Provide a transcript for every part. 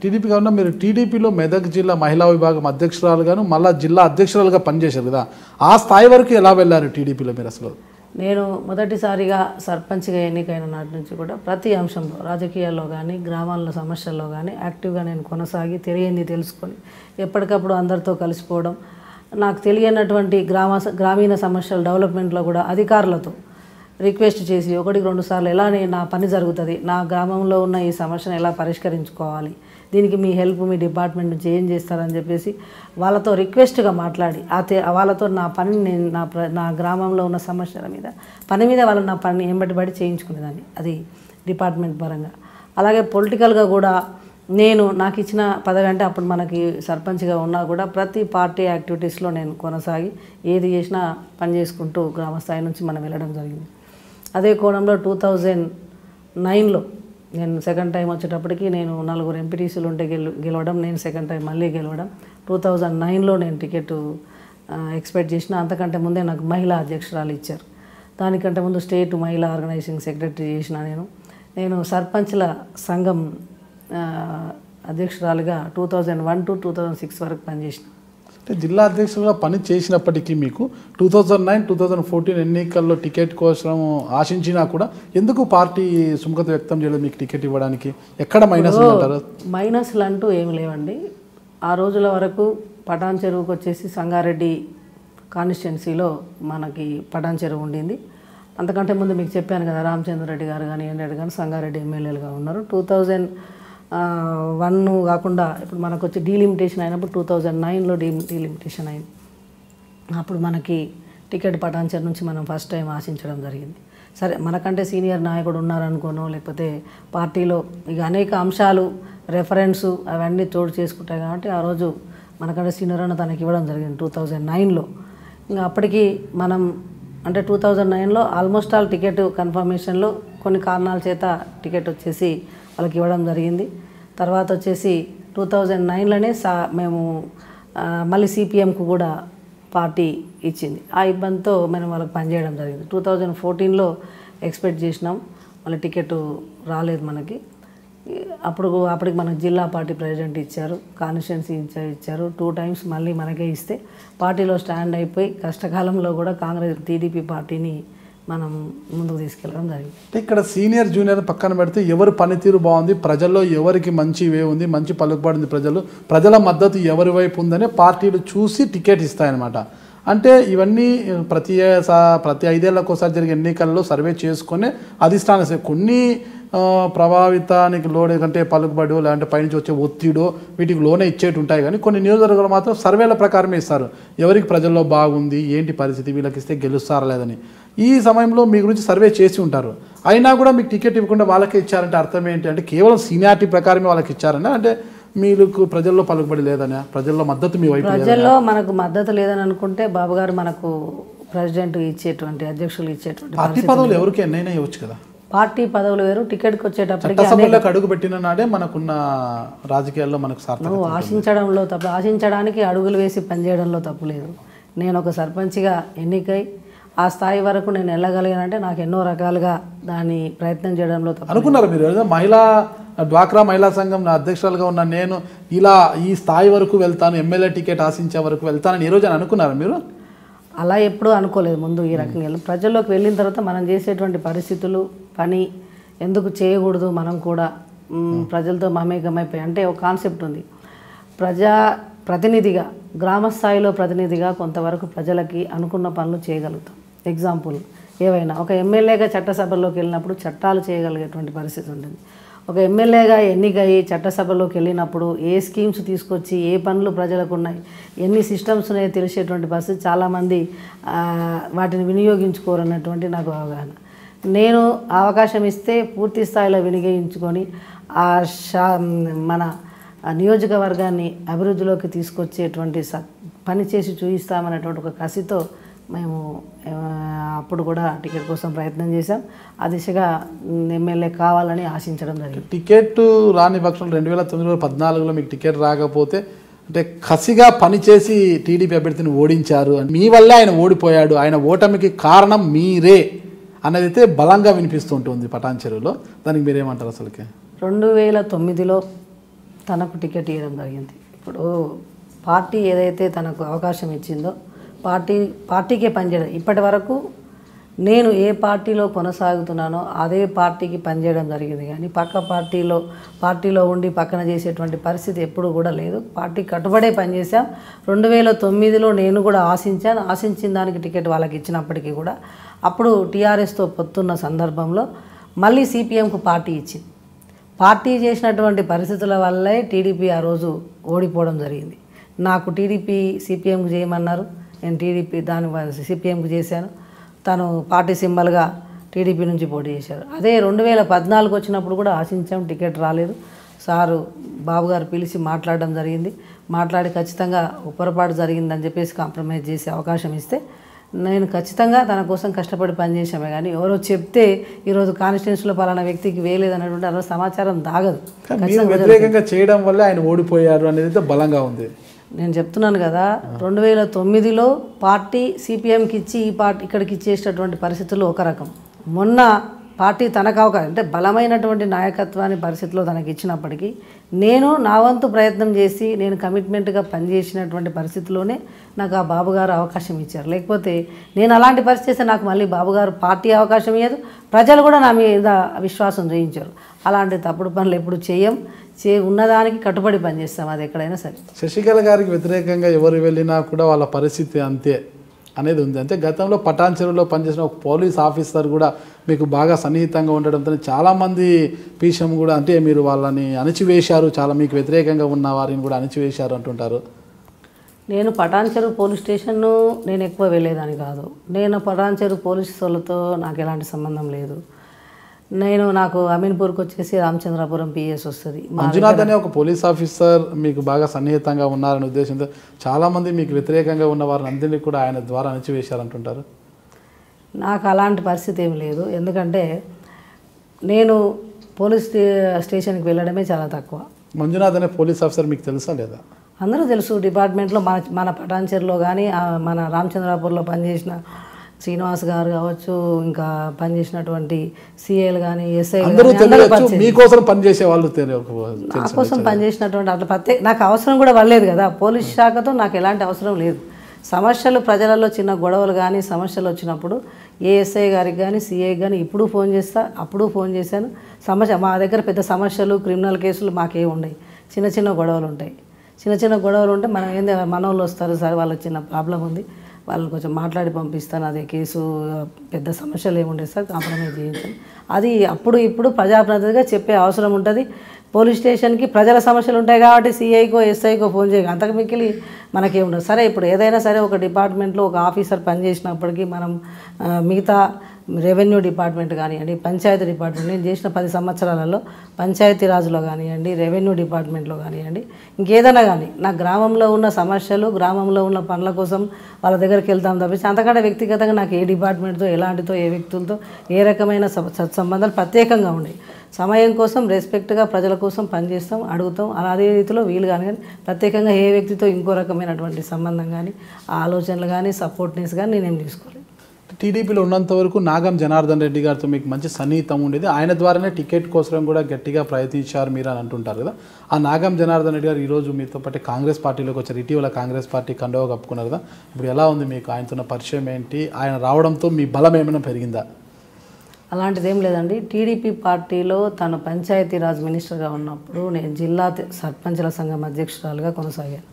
TDP కాకుండా మీరు టీడీపీలో మెదక్ జిల్లా మహిళా విభాగం అధ్యక్షురాలుగాను మళ్ళీ జిల్లా అధ్యక్షురాలుగా పనిచేశారు కదా, ఆ స్థాయి వరకు ఎలా వెళ్ళారు టీడీపీలో మీరు అసలు? నేను మొదటిసారిగా సర్పంచ్గా ఎన్నికైన నాటి నుంచి కూడా ప్రతి అంశంలో రాజకీయాల్లో కానీ గ్రామాల సమస్యల్లో కానీ యాక్టివ్గా నేను కొనసాగి తెలియంది తెలుసుకొని ఎప్పటికప్పుడు అందరితో కలిసిపోవడం, నాకు తెలియనటువంటి గ్రామీణ సమస్యల డెవలప్మెంట్లో కూడా అధికారులతో రిక్వెస్ట్ చేసి 1-2 సార్లు ఎలా నా పని జరుగుతుంది, నా గ్రామంలో ఉన్న ఈ సమస్యను ఎలా పరిష్కరించుకోవాలి, దీనికి మీ హెల్ప్ మీ డిపార్ట్మెంట్ నుంచి ఏం చేస్తారని చెప్పేసి వాళ్ళతో రిక్వెస్ట్గా మాట్లాడి వాళ్ళతో నా పని నేను నా గ్రామంలో ఉన్న సమస్యల మీద వాళ్ళ నా పని ఎంబటిబడి చేయించుకునేదాన్ని, అది డిపార్ట్మెంట్ పరంగా. అలాగే పొలిటికల్గా కూడా నేను నాకు ఇచ్చిన పదవి అంటే అప్పుడు మనకి సర్పంచ్గా ఉన్నా కూడా ప్రతి పార్టీ యాక్టివిటీస్లో నేను కొనసాగి ఏది చేసినా పని చేసుకుంటూ గ్రామ స్థాయి నుంచి మనం వెళ్ళడం జరిగింది. అదే కోణంలో 2009లో నేను సెకండ్ టైం వచ్చేటప్పటికి నేను 4 ఎంపీటీసీలు ఉంటే గెలవడం, నేను సెకండ్ టైం మళ్ళీ గెలవడం. 2009లో నేను టికెట్ ఎక్స్పెక్ట్ చేసిన, అంతకంటే ముందే నాకు మహిళా అధ్యక్షురాలు ఇచ్చారు. దానికంటే ముందు స్టేట్ మహిళా ఆర్గనైజింగ్ సెక్రటరీ చేసిన నేను సర్పంచ్ల సంఘం అధ్యక్షురాలుగా 2001 to 2006 వరకు పనిచేసిన. అంటే జిల్లా అధ్యక్షులుగా పని చేసినప్పటికీ మీకు 2009-2014 ఎన్నికల్లో టికెట్ కోసం ఆశించినా కూడా ఎందుకు పార్టీ సుముఖత వ్యక్తం చేయలేదు మీకు టికెట్ ఇవ్వడానికి? ఎక్కడ మైనస్ అంటారు? మైనస్లు అంటూ ఏమి లేవండి. ఆ రోజుల వరకు పటాన్ చెరువుకు వచ్చేసి సంగారెడ్డి కాన్స్టిట్యున్సీలో మనకి పటాన్ చెరువు ఉండింది. అంతకంటే ముందు మీకు చెప్పాను కదా, రామచంద్రరెడ్డి గారు కానీ రెడ్డి కానీ సంగారెడ్డి ఎమ్మెల్యేలుగా ఉన్నారు. 2001 కాకుండా ఇప్పుడు మనకు వచ్చి డీలిమిటేషన్ అయినప్పుడు 2009లో డీలిమిటేషన్ అయింది. అప్పుడు మనకి టికెట్ పటాన్చర్ నుంచి మనం ఫస్ట్ టైం ఆశించడం జరిగింది. సరే, మనకంటే సీనియర్ నాయకుడు ఉన్నారనుకోనో లేకపోతే పార్టీలో ఇక అనేక అంశాలు రెఫరెన్సు అవన్నీ తోడు చేసుకుంటాయి కాబట్టి ఆ రోజు మనకంటే సీనియర్ అన్న తనకి ఇవ్వడం జరిగింది 2009లో. ఇంకా అప్పటికి మనం అంటే 2009లో ఆల్మోస్ట్ ఆల్ టికెట్ కన్ఫర్మేషన్లో కొన్ని కారణాల చేత టికెట్ వచ్చేసి వాళ్ళకి ఇవ్వడం జరిగింది. తర్వాత వచ్చేసి 2009లోనే మేము మళ్ళీ సిపిఎంకు కూడా పార్టీ ఇచ్చింది. ఆ ఇబ్బందితో మనం వాళ్ళకి పనిచేయడం జరిగింది. 2014లో ఎక్స్పెక్ట్ చేసినాం, మళ్ళీ టికెట్ రాలేదు మనకి. అప్పటికి మనకు జిల్లా పార్టీ ప్రెసిడెంట్ ఇచ్చారు, కాన్స్టిట్యున్సీ ఇన్ఛార్జ్ ఇచ్చారు. 2 టైమ్స్ మళ్ళీ మనకే ఇస్తే పార్టీలో స్టాండ్ అయిపోయి కష్టకాలంలో కూడా కాంగ్రెస్ టీడీపీ పార్టీని మనం ముందుకు తీసుకెళ్ళడం జరిగింది. ఇక్కడ సీనియర్ జూనియర్ పక్కన పెడితే ఎవరి పనితీరు బాగుంది, ప్రజల్లో ఎవరికి మంచి వే ఉంది, మంచి పలుకుబడింది, ప్రజల మద్దతు ఎవరి వైపు ఉందనే పార్టీలు చూసి టికెట్ ఇస్తాయన్నమాట. అంటే ఇవన్నీ ప్రతి 5 ఏళ్ళకోసారి జరిగే ఎన్నికల్లో సర్వే చేసుకొని అధిష్టాన కొన్ని ప్రభావితానికి లోనే కంటే పలుకుబడో లేదంటే పైనుంచి వచ్చే ఒత్తిడో వీటికి లోనే ఇచ్చేటి ఉంటాయి. కానీ కొన్ని నియోజకవర్గాలు మాత్రం సర్వేల ప్రకారమే ఇస్తారు, ఎవరికి ప్రజల్లో బాగుంది, ఏంటి పరిస్థితి, వీళ్ళకి ఇస్తే గెలుస్తారా లేదని. ఈ సమయంలో మీ గురించి సర్వే చేసి ఉంటారు, అయినా కూడా మీకు టికెట్ ఇవ్వకుండా వాళ్ళకే ఇచ్చారంటే అర్థం ఏంటి? అంటే కేవలం సీనియారిటీ ప్రకారమే వాళ్ళకి ఇచ్చారని, అంటే మీకు ప్రజల్లో పలుకుబడి లేదని, ప్రజల్లో మద్దతు మీ వైపు ప్రజల్లో మనకు మద్దతు లేదని అనుకుంటే బాబు గారు మనకు ప్రెసిడెంట్ ఇచ్చేటువంటి అధ్యక్షులు ఇచ్చేటువంటి పార్టీ పదవులు ఎవరికి ఎన్నైనా ఇవ్వచ్చు కదా. పార్టీ పదవులు వేరు, టికెట్కి వచ్చేటప్పటికి చట్టసభలకు అడుగు పెట్టిన నాడే మనకున్న రాజకీయాల్లో మనకు సార్థకత. ఆశించడంలో తప్పు, ఆశించడానికి అడుగులు వేసి పనిచేయడంలో తప్పు లేదు. నేను ఒక సర్పంచ్గా ఎన్నికై ఆ స్థాయి వరకు నేను వెళ్ళగలిగానంటే నాకు ఎన్నో రకాలుగా దాన్ని ప్రయత్నం చేయడంలో తప్పు. అనుకున్నారు మీరు డ్వాక్రా మహిళా సంఘం నా అధ్యక్షులుగా ఉన్న నేను ఇలా ఈ స్థాయి వరకు వెళ్తాను, ఎమ్మెల్యే టికెట్ ఆశించే వరకు వెళ్తానని ఈ రోజు అనుకున్నారు మీరు? అలా ఎప్పుడూ అనుకోలేదు. ముందు ఈ రకంగా ప్రజల్లోకి వెళ్ళిన తర్వాత మనం చేసేటువంటి పరిస్థితులు పని ఎందుకు చేయకూడదు, మనం కూడా ప్రజలతో మమేకమైపోయి అంటే ఒక కాన్సెప్ట్ ఉంది. ప్రతినిధిగా గ్రామ స్థాయిలో ప్రతినిధిగా కొంతవరకు ప్రజలకి అనుకున్న పనులు చేయగలుగుతాం. ఎగ్జాంపుల్ ఏవైనా ఒక ఎమ్మెల్యేగా చట్టసభలోకి వెళ్ళినప్పుడు చట్టాలు చేయగలిగేటువంటి పరిస్థితి ఉంటుంది. ఒక ఎమ్మెల్యేగా ఎన్నికయ్యి చట్టసభలోకి వెళ్ళినప్పుడు ఏ స్కీమ్స్ తీసుకొచ్చి ఏ పనులు ప్రజలకు ఉన్నాయి, ఎన్ని సిస్టమ్స్ ఉన్నాయో తెలిసేటువంటి పరిస్థితి. చాలామంది వాటిని వినియోగించుకోరన్నటువంటి నాకు అవగాహన. నేను అవకాశం ఇస్తే పూర్తి స్థాయిలో వినియోగించుకొని మన నియోజకవర్గాన్ని అభివృద్ధిలోకి తీసుకొచ్చేటువంటి పని చేసి చూపిస్తామనేటువంటి ఒక కసితో మేము అప్పుడు కూడా టికెట్ కోసం ప్రయత్నం చేశాం. ఆ దిశగా ఎమ్మెల్యే కావాలని ఆశించడం జరిగింది. టికెట్ రాని పక్షంలో 2009-14లో మీకు టికెట్ రాకపోతే అంటే కసిగా పనిచేసి టీడీపీ అభ్యర్థిని ఓడించారు, మీ వల్లే ఆయన ఓడిపోయాడు, ఆయన ఓటమికి కారణం మీరే అన్నదైతే బలంగా వినిపిస్తూ ఉంటుంది పటాన్ చెరువులో. దానికి మీరేమంటారు? అసలుకి 2009లో తనకు టికెట్ ఇవ్వడం జరిగింది. ఇప్పుడు పార్టీ ఏదైతే తనకు అవకాశం ఇచ్చిందో పార్టీకే పనిచేయడం. ఇప్పటి వరకు నేను ఏ పార్టీలో కొనసాగుతున్నానో అదే పార్టీకి పనిచేయడం జరిగింది, కానీ పక్క పార్టీలో ఉండి పక్కన చేసేటువంటి పరిస్థితి ఎప్పుడు కూడా లేదు. పార్టీ కట్టుబడే పనిచేసాం. 2009లో నేను కూడా ఆశించిన దానికి టికెట్ వాళ్ళకి ఇచ్చినప్పటికీ కూడా అప్పుడు టీఆర్ఎస్తో పొత్తున్న సందర్భంలో మళ్ళీ సిపిఎంకు పార్టీ ఇచ్చింది. పార్టీ చేసినటువంటి పరిస్థితుల వల్లే టీడీపీ ఆ రోజు ఓడిపోవడం జరిగింది. నాకు టీడీపీ సిపిఎంకు చేయమన్నారు, నేను టీడీపీ సిపిఎంకు చేశాను. తను పార్టీ సింబల్గా టీడీపీ నుంచి పోటీ చేశారు. అదే 2014 వచ్చినప్పుడు కూడా ఆశించాం, టికెట్ రాలేదు. సారు బాబు గారు పిలిచి మాట్లాడడం జరిగింది. మాట్లాడి ఖచ్చితంగా పొరపాటు జరిగిందని చెప్పేసి కాంప్రమైజ్ చేసే అవకాశం ఇస్తే నేను ఖచ్చితంగా తన కోసం కష్టపడి పనిచేసామే, కానీ ఎవరో చెప్తే ఈరోజు కాన్స్టిట్యూన్సీలో పలానా వ్యక్తికి వేయలేదన్నటువంటి అలా సమాచారం దాగదు. వ్యతిరేకంగా చేయడం వల్ల ఆయన ఓడిపోయారు అనేది బలంగా ఉంది. నేను చెప్తున్నాను కదా, 2009లో పార్టీ సిపిఎంకి ఇచ్చి ఈ పార్టీ ఇక్కడికి ఇచ్చేటటువంటి పరిస్థితులు ఒక రకం. మొన్న పార్టీ తనకు అవకాశం అంటే బలమైనటువంటి నాయకత్వాన్ని పరిస్థితిలో తనకి ఇచ్చినప్పటికీ నేను నా వంతు ప్రయత్నం చేసి నేను కమిట్మెంట్గా పనిచేసినటువంటి పరిస్థితిలోనే నాకు ఆ బాబుగారు అవకాశం ఇచ్చారు. లేకపోతే నేను అలాంటి పరిస్థితి చేస్తే నాకు మళ్ళీ బాబుగారు పార్టీ అవకాశం ఇవ్వదు, ప్రజలు కూడా నా మీద విశ్వాసం చూయించారు. అలాంటి తప్పుడు పనులు ఎప్పుడు ఉన్నదానికి కట్టుబడి పనిచేస్తాం, అది ఎక్కడైనా సరే. శశికళ గారికి వ్యతిరేకంగా ఎవరు వెళ్ళినా కూడా వాళ్ళ పరిస్థితి అంతే అనేది ఉంది. అంటే గతంలో పటాన్ చెరువులో పనిచేసిన ఒక పోలీస్ ఆఫీసర్ కూడా మీకు బాగా సన్నిహితంగా ఉండడంతో చాలామంది పీషం కూడా అంటే మీరు వాళ్ళని అణచివేశారు, చాలా మీకు వ్యతిరేకంగా ఉన్న వారిని కూడా అణచివేశారు అంటుంటారు. నేను పటాన్ చెరువు పోలీస్ స్టేషన్ను నేను ఎక్కువ వెళ్ళేదాన్ని కాదు. నేను పటాన్ చెరువు పోలీసు వాళ్ళతో నాకు ఎలాంటి సంబంధం లేదు. నాకు అమీన్పూర్కి వచ్చేసి రామచంద్రాపురం పిఎస్ వస్తుంది. మంజునాథ్ అనే ఒక పోలీస్ ఆఫీసర్ మీకు బాగా సన్నిహితంగా ఉన్నారనే ఉద్దేశంతో చాలామంది మీకు వ్యతిరేకంగా ఉన్న వారిని అందరినీ కూడా ఆయన ద్వారా అణచివేశారంటుంటారు. నాకు అలాంటి పరిస్థితి ఏమి లేదు, ఎందుకంటే నేను పోలీస్ స్టేషన్కి వెళ్ళడమే చాలా తక్కువ. మంజునాథ్ అనే పోలీస్ ఆఫీసర్ మీకు తెలుసా లేదా? అందరూ తెలుసు. డిపార్ట్మెంట్లో మన పటాన్ చెరువులో కానీ మన రామచంద్రాపూర్లో పనిచేసిన శ్రీనివాస్ గారు కావచ్చు, ఇంకా పనిచేసినటువంటి సిఐలు కానీ ఎస్ఐ మీకోసం పనిచేసే వాళ్ళు నా కోసం పనిచేసినటువంటి అట్లా నాకు అవసరం కూడా పడలేదు కదా. పోలీస్ శాఖతో నాకు ఎలాంటి అవసరం లేదు. సమస్యలు ప్రజలలో చిన్న గొడవలు కానీ సమస్యలు వచ్చినప్పుడు ఏ ఎస్ఐ గారికి కానీ సిఐకి కానీ ఇప్పుడు ఫోన్ చేస్తా, అప్పుడు ఫోన్ చేశాను. మా దగ్గర పెద్ద సమస్యలు క్రిమినల్ కేసులు మాకే ఉన్నాయి, చిన్న గొడవలు ఉంటాయి. చిన్న గొడవలు ఉంటే మనం ఏంది మనోళ్ళు వస్తారు, సరే వాళ్ళకి చిన్న ప్రాబ్లం ఉంది, వాళ్ళని కొంచెం మాట్లాడి పంపిస్తాను, అదే కేసు పెద్ద సమస్యలు ఏముండే సార్ కాంప్రమైజ్ చేయించాను. అది ఇప్పుడు ప్రజాప్రతినిధిగా చెప్పే అవసరం ఉంటుంది. పోలీస్ స్టేషన్కి ప్రజల సమస్యలు ఉంటాయి కాబట్టి సిఐకో ఎస్ఐకో ఫోన్ చేయక అంతకు మిక్కిలి మనకేముండదు. సరే ఇప్పుడు ఏదైనా సరే ఒక డిపార్ట్మెంట్లో ఒక ఆఫీసర్ పనిచేసినప్పటికీ మనం మిగతా రెవెన్యూ డిపార్ట్మెంట్ కానివ్వండి, పంచాయతీ డిపార్ట్మెంట్, నేను చేసిన 10 సంవత్సరాలలో పంచాయతీరాజ్లో కానివ్వండి, రెవెన్యూ డిపార్ట్మెంట్లో కానివ్వండి, ఇంకేదైనా కానీ నా గ్రామంలో ఉన్న సమస్యలు గ్రామంలో ఉన్న పనుల కోసం వాళ్ళ దగ్గరికి వెళ్తాం తప్పించి అంతకంటే వ్యక్తిగతంగా నాకు ఏ డిపార్ట్మెంట్తో ఎలాంటితో ఏ వ్యక్తులతో ఏ రకమైన సత్సంబంధాలు ప్రత్యేకంగా ఉన్నాయి. సమయం కోసం రెస్పెక్ట్గా ప్రజల కోసం పనిచేస్తాం, అడుగుతాం. అదే రీతిలో వీలు కానీ ప్రత్యేకంగా ఏ వ్యక్తితో ఇంకో రకమైనటువంటి సంబంధం కానీ ఆలోచనలు కానీ సపోర్ట్నెస్ కానీ నేనేం తీసుకోలేదు. టీడీపీలో ఉన్నంత వరకు నాగం జనార్దన్ రెడ్డి గారితో మీకు మంచి సన్నిహితం ఉండేది, ఆయన ద్వారానే టికెట్ కోసం కూడా గట్టిగా ప్రయత్నించారు మీరు అని అంటుంటారు కదా. ఆ నాగం జనార్దన్ రెడ్డి గారు ఈరోజు మీతో పాటు కాంగ్రెస్ పార్టీలోకి వచ్చారు, ఇటీవల కాంగ్రెస్ పార్టీ కండువా కప్పుకున్నారు కదా. ఇప్పుడు ఎలా ఉంది మీకు ఆయనతో పరిచయం ఏంటి, ఆయన రావడంతో మీ బలం ఏమైనా పెరిగిందా? అలాంటిది ఏం లేదండి. టీడీపీ పార్టీలో తను పంచాయతీరాజ్ మినిస్టర్గా ఉన్నప్పుడు నేను జిల్లా సర్పంచుల సంఘం అధ్యక్షురాలుగా కొనసాగాను.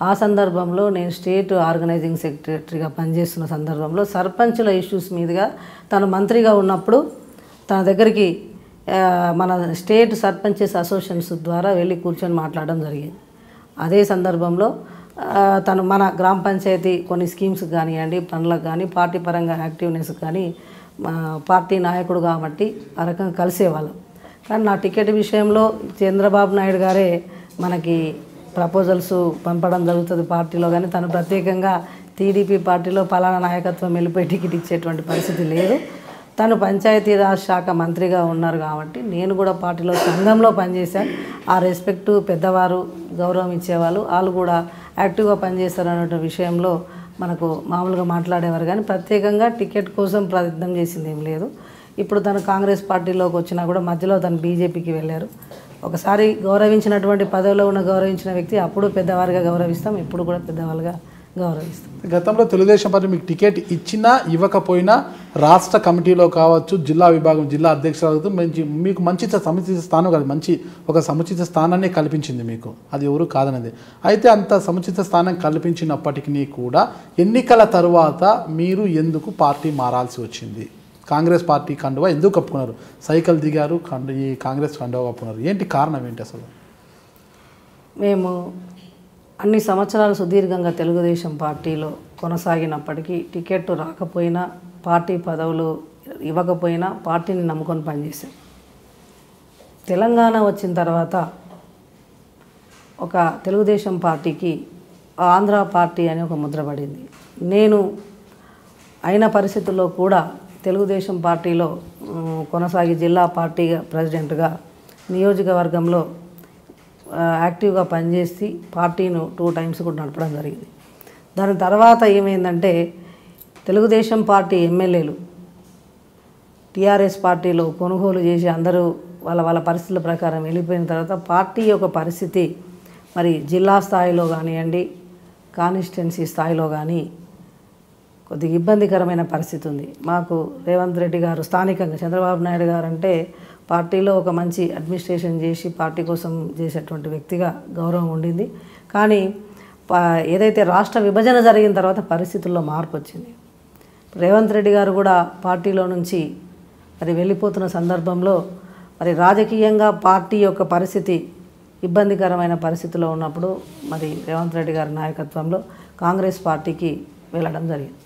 ఆ సందర్భంలో నేను స్టేట్ ఆర్గనైజింగ్ సెక్రటరీగా పనిచేస్తున్న సందర్భంలో సర్పంచుల ఇష్యూస్ మీదుగా తను మంత్రిగా ఉన్నప్పుడు తన దగ్గరికి మన స్టేట్ సర్పంచెస్ అసోసియేషన్స్ ద్వారా వెళ్ళి కూర్చొని మాట్లాడడం జరిగింది. అదే సందర్భంలో తను మన గ్రామ పంచాయతీ కొన్ని స్కీమ్స్ కానివ్వండి, పనులకు కానీ, పార్టీ పరంగా యాక్టివ్నెస్ కానీ పార్టీ నాయకుడు కాబట్టి ఆ రకంగా కలిసేవాళ్ళం. కానీ నా టికెట్ విషయంలో చంద్రబాబు నాయుడు గారే మనకి ప్రపోజల్స్ పంపడం జరుగుతుంది పార్టీలో, కానీ తను ప్రత్యేకంగా టీడీపీ పార్టీలో పలానా నాయకత్వం వెళ్ళిపోయి టికెట్ ఇచ్చేటువంటి పరిస్థితి లేదు. తను పంచాయతీరాజ్ శాఖ మంత్రిగా ఉన్నారు కాబట్టి నేను కూడా పార్టీలో సంఘంలో పనిచేశాను. ఆ రెస్పెక్టు పెద్దవారు గౌరవం ఇచ్చేవాళ్ళు, వాళ్ళు కూడా యాక్టివ్గా పనిచేస్తారు అనే విషయంలో మనకు మామూలుగా మాట్లాడేవారు, కానీ ప్రత్యేకంగా టికెట్ కోసం ప్రయత్నం చేసింది ఏం లేదు. ఇప్పుడు తను కాంగ్రెస్ పార్టీలోకి వచ్చినా కూడా మధ్యలో తను బీజేపీకి వెళ్ళారు. ఒకసారి గౌరవించినటువంటి పదవిలో ఉన్న గౌరవించిన వ్యక్తి అప్పుడు పెద్దవారిగా గౌరవిస్తాం, ఇప్పుడు కూడా పెద్దవాళ్ళుగా గౌరవిస్తాం. గతంలో తెలుగుదేశం పార్టీ మీకు టికెట్ ఇచ్చినా ఇవ్వకపోయినా రాష్ట్ర కమిటీలో కావచ్చు, జిల్లా విభాగం జిల్లా అధ్యక్షులు మీకు మంచి సముచిత స్థానం కాదు, మంచి ఒక సముచిత స్థానాన్ని కల్పించింది మీకు, అది ఎవరు కాదనేది. అయితే అంత సముచిత స్థానం కల్పించినప్పటికీ కూడా ఎన్నికల తరువాత మీరు ఎందుకు పార్టీ మారాల్సి వచ్చింది? కాంగ్రెస్ పార్టీ కండువా ఎందుకు కప్పుకున్నారు? సైకిల్ దిగారు, ఈ కాంగ్రెస్ కండువా కప్పుకున్నారు, ఏంటి కారణం ఏంటి అసలు? మేము అన్ని సంవత్సరాలు సుదీర్ఘంగా తెలుగుదేశం పార్టీలో కొనసాగినప్పటికీ టికెట్ రాకపోయినా, పార్టీ పదవులు ఇవ్వకపోయినా పార్టీని నమ్ముకొని పనిచేశాం. తెలంగాణ వచ్చిన తర్వాత ఒక తెలుగుదేశం పార్టీకి ఆంధ్ర పార్టీ అని ఒక ముద్ర పడింది. నేను అయిన పరిస్థితుల్లో కూడా తెలుగుదేశం పార్టీలో కొనసాగి జిల్లా పార్టీగా ప్రెసిడెంట్గా నియోజకవర్గంలో యాక్టివ్గా పనిచేసి పార్టీను 2 టైమ్స్ కూడా నడపడం జరిగింది. దాని తర్వాత ఏమైందంటే తెలుగుదేశం పార్టీ ఎమ్మెల్యేలు టీఆర్ఎస్ పార్టీలో కొనుగోలు చేసి అందరూ వాళ్ళ పరిస్థితుల ప్రకారం వెళ్ళిపోయిన తర్వాత పార్టీ యొక్క పరిస్థితి మరి జిల్లా స్థాయిలో కానివ్వండి, కాన్స్టిట్యున్సీ స్థాయిలో కానీ కొద్దిగా ఇబ్బందికరమైన పరిస్థితి ఉంది. మాకు రేవంత్ రెడ్డి గారు స్థానికంగా చంద్రబాబు నాయుడు గారు అంటే పార్టీలో ఒక మంచి అడ్మినిస్ట్రేషన్ చేసి పార్టీ కోసం చేసేటువంటి వ్యక్తిగా గౌరవం ఉండింది. కానీ ఏదైతే రాష్ట్ర విభజన జరిగిన తర్వాత పరిస్థితుల్లో మార్పు వచ్చింది. రేవంత్ రెడ్డి గారు కూడా పార్టీలో నుంచి మరి వెళ్ళిపోతున్న సందర్భంలో మరి రాజకీయంగా పార్టీ యొక్క పరిస్థితి ఇబ్బందికరమైన పరిస్థితిలో ఉన్నప్పుడు మరి రేవంత్ రెడ్డి గారి నాయకత్వంలో కాంగ్రెస్ పార్టీకి వెళ్ళడం జరిగింది.